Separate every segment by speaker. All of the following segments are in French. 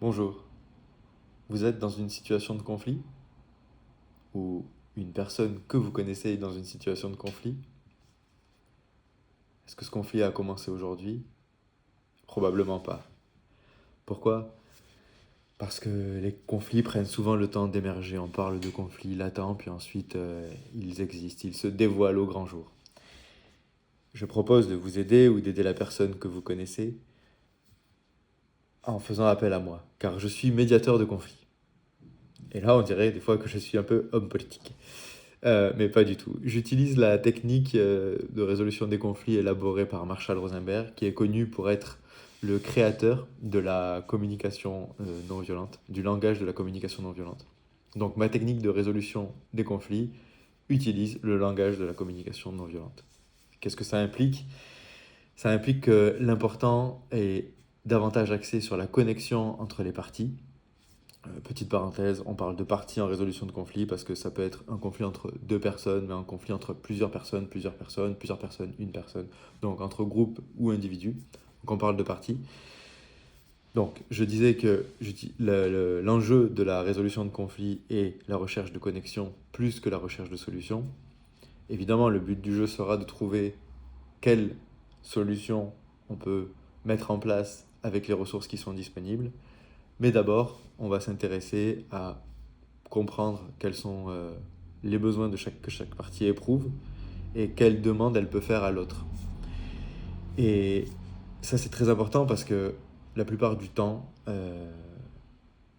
Speaker 1: Bonjour, vous êtes dans une situation de conflit ou une personne que vous connaissez est dans une situation de conflit? Est-ce que ce conflit a commencé aujourd'hui? Probablement pas. Pourquoi? Parce que les conflits prennent souvent le temps d'émerger. On parle de conflits latents, puis ensuite ils existent, ils se dévoilent au grand jour. Je propose de vous aider ou d'aider la personne que vous connaissez en faisant appel à moi, car je suis médiateur de conflits. Et là, on dirait des fois que je suis un peu homme politique. Mais pas du tout. J'utilise la technique de résolution des conflits élaborée par Marshall Rosenberg, qui est connu pour être le créateur de la communication non violente, du langage de la communication non violente. Donc ma technique de résolution des conflits utilise le langage de la communication non violente. Qu'est-ce que ça implique? Ça implique que l'important est davantage axé sur la connexion entre les parties. Petite parenthèse, on parle de parties en résolution de conflit parce que ça peut être un conflit entre deux personnes, mais un conflit entre plusieurs personnes, une personne, donc entre groupes ou individus. Donc on parle de parties. Donc je disais que l'enjeu de la résolution de conflit est la recherche de connexion plus que la recherche de solution. Évidemment, le but du jeu sera de trouver quelle solution on peut mettre en place avec les ressources qui sont disponibles. Mais d'abord, on va s'intéresser à comprendre quels sont les besoins que chaque partie éprouve et quelles demandes elle peut faire à l'autre. Et ça, c'est très important parce que la plupart du temps,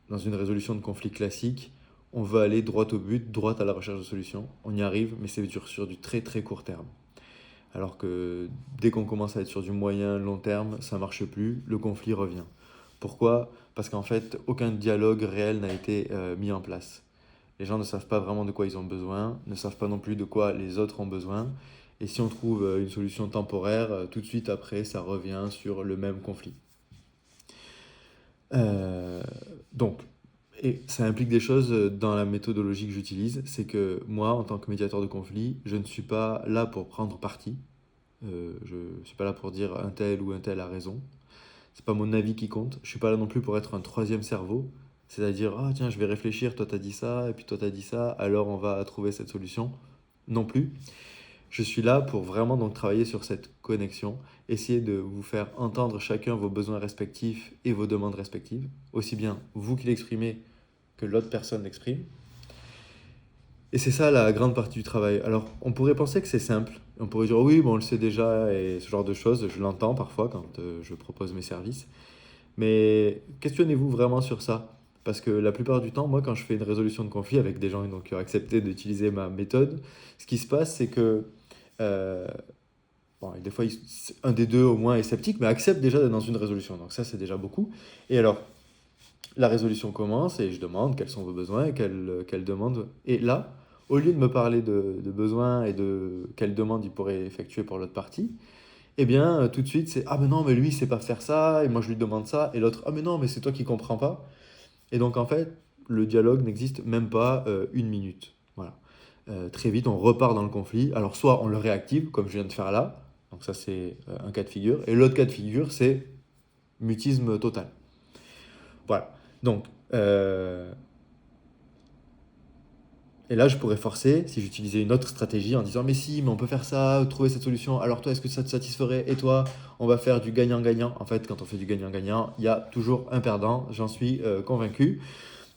Speaker 1: dans une résolution de conflit classique, on veut aller droit au but, droit à la recherche de solutions. On y arrive, mais c'est sur du très très court terme. Alors que dès qu'on commence à être sur du moyen, long terme, ça ne marche plus, le conflit revient. Pourquoi? Parce qu'en fait, aucun dialogue réel n'a été mis en place. Les gens ne savent pas vraiment de quoi ils ont besoin, ne savent pas non plus de quoi les autres ont besoin. Et si on trouve une solution temporaire, tout de suite après, ça revient sur le même conflit. Euh, donc, et ça implique des choses dans la méthodologie que j'utilise. C'est que moi, en tant que médiateur de conflit, je ne suis pas là pour prendre parti. Je ne suis pas là pour dire un tel ou un tel a raison. C'est pas mon avis qui compte. Je suis pas là non plus pour être un troisième cerveau. C'est-à-dire, ah tiens, je vais réfléchir, toi t'as dit ça, et puis toi t'as dit ça, alors on va trouver cette solution. Non plus. Je suis là pour vraiment donc travailler sur cette connexion, essayer de vous faire entendre chacun vos besoins respectifs et vos demandes respectives, aussi bien vous qui l'exprimez que l'autre personne l'exprime. Et c'est ça la grande partie du travail. Alors, on pourrait penser que c'est simple. On pourrait dire, oui, bon, on le sait déjà, et ce genre de choses, je l'entends parfois quand je propose mes services. Mais questionnez-vous vraiment sur ça. Parce que la plupart du temps, moi, quand je fais une résolution de conflit avec des gens donc, qui ont accepté d'utiliser ma méthode, ce qui se passe, c'est que euh, bon, et des fois, un des deux au moins est sceptique, mais accepte déjà d'être dans une résolution. Donc ça, c'est déjà beaucoup. Et alors, la résolution commence et je demande quels sont vos besoins et quelles demandes. Et là, au lieu de me parler de besoins et de quelles demandes il pourrait effectuer pour l'autre partie, eh bien, tout de suite, c'est ah, mais non, mais lui, il sait pas faire ça, et moi, je lui demande ça, et l'autre, ah, mais non, mais c'est toi qui comprends pas. Et donc, en fait, le dialogue n'existe même pas une minute. Voilà. Très vite, on repart dans le conflit. Alors, soit on le réactive, comme je viens de faire là, donc ça, c'est un cas de figure, et l'autre cas de figure, c'est mutisme total. Voilà. Donc, et là, je pourrais forcer, si j'utilisais une autre stratégie, en disant, mais si, mais on peut faire ça, trouver cette solution. Alors toi, est-ce que ça te satisferait? Et toi, on va faire du gagnant-gagnant. En fait, quand on fait du gagnant-gagnant, il y a toujours un perdant, j'en suis convaincu.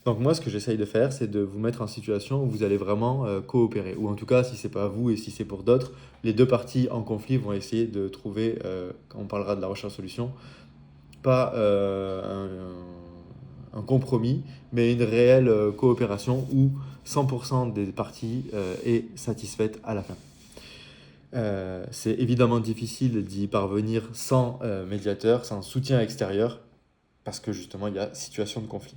Speaker 1: Donc moi, ce que j'essaye de faire, c'est de vous mettre en situation où vous allez vraiment coopérer. Ou en tout cas, si c'est pas vous et si c'est pour d'autres, les deux parties en conflit vont essayer de trouver, quand on parlera de la recherche de solution, pas un compromis, mais une réelle coopération où 100% des parties est satisfaite à la fin. C'est évidemment difficile d'y parvenir sans médiateur, sans soutien extérieur, parce que justement il y a situation de conflit.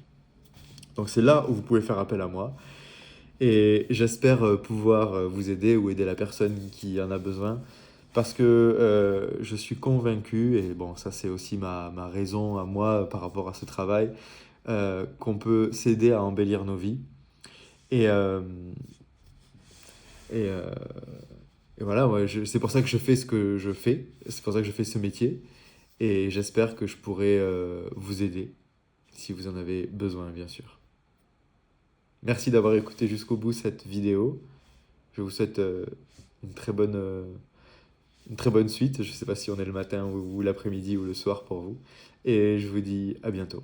Speaker 1: Donc c'est là où vous pouvez faire appel à moi, et j'espère pouvoir vous aider ou aider la personne qui en a besoin, parce que je suis convaincu, et bon ça c'est aussi ma raison à moi par rapport à ce travail, qu'on peut s'aider à embellir nos vies. Et, euh, et, euh, et voilà, ouais, c'est pour ça que je fais ce que je fais, c'est pour ça que je fais ce métier, et j'espère que je pourrai vous aider. si vous en avez besoin, bien sûr. Merci d'avoir écouté jusqu'au bout cette vidéo. Je vous souhaite une très bonne suite. Je ne sais pas si on est le matin ou l'après-midi ou le soir pour vous. Et je vous dis à bientôt.